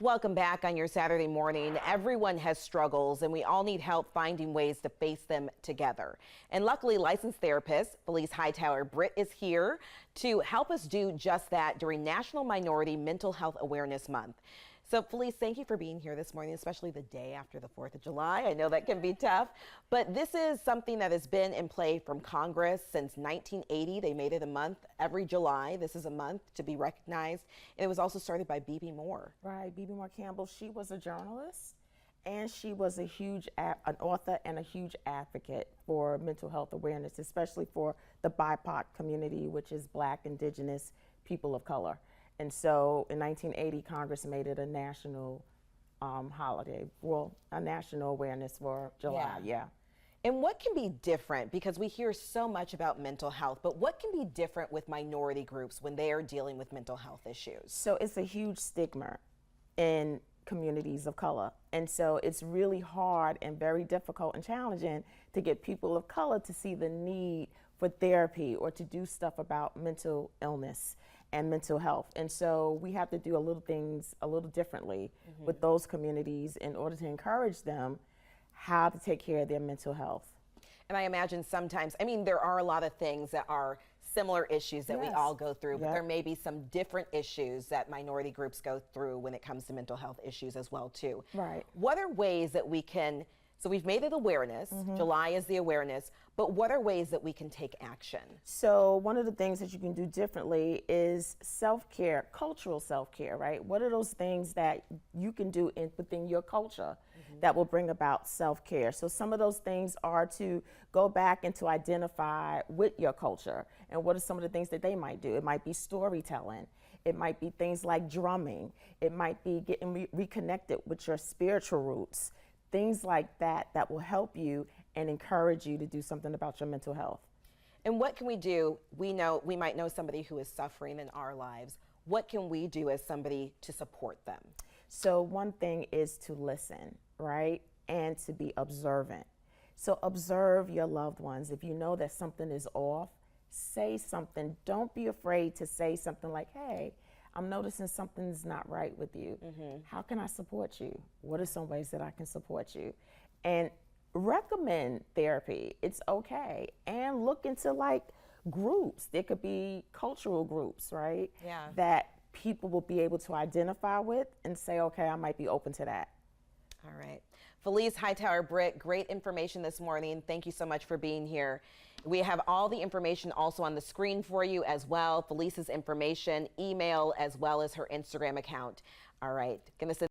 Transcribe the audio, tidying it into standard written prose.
Welcome back on your Saturday morning. Everyone has struggles and we all need help finding ways to face them together. And luckily, licensed therapist Felice Britt is here to help us do just that during National Minority Mental Health Awareness Month. So Felice, thank you for being here this morning, especially the day after the 4th of July. I know that can be tough, but this is something that has been in play from Congress since 1980. They made it a month every July. This is a month to be recognized. And it was also started by B.B. Moore. Right, B.B. Moore Campbell. She was a journalist and she was an author and a huge advocate for mental health awareness, especially for the BIPOC community, which is Black, Indigenous, people of color. And so in 1980, Congress made it a national holiday, well, a national awareness for July, yeah. And what can be different, because we hear so much about mental health, but what can be different with minority groups when they are dealing with mental health issues? So it's a huge stigma in communities of color. And so it's really hard and very difficult and challenging to get people of color to see the need for therapy or to do stuff about mental illness and mental health. And so we have to do things a little differently with those communities in order to encourage them how to take care of their mental health. And I imagine sometimes, I mean, there are a lot of things that are similar issues that we all go through, but there may be some different issues that minority groups go through when it comes to mental health issues as well too. Right. What are ways that we can, so we've made it awareness, July is the awareness, but what are ways that we can take action? So one of the things that you can do differently is self-care, cultural self-care, right? What are those things that you can do within your culture that will bring about self-care? So some of those things are to go back and to identify with your culture and what are some of the things that they might do. It might be storytelling. It might be things like drumming. It might be getting reconnected with your spiritual roots. Things like that that will help you and encourage you to do something about your mental health. And what can we do? We might know somebody who is suffering in our lives. What can we do as somebody to support them? So one thing is to listen, right? And to be observant. So observe your loved ones. If you know that something is off, say something. Don't be afraid to say something like, hey, I'm noticing something's not right with you. How can I support you? What are some ways that I can support you? And recommend therapy. It's okay. And look into like groups. There could be cultural groups, right? Yeah. That people will be able to identify with and say, okay, I might be open to that. All right. Felice Britt, great information this morning. Thank you so much for being here. We have all the information also on the screen for you as well. Felice's information, email, as well as her Instagram account. All right. Gonna send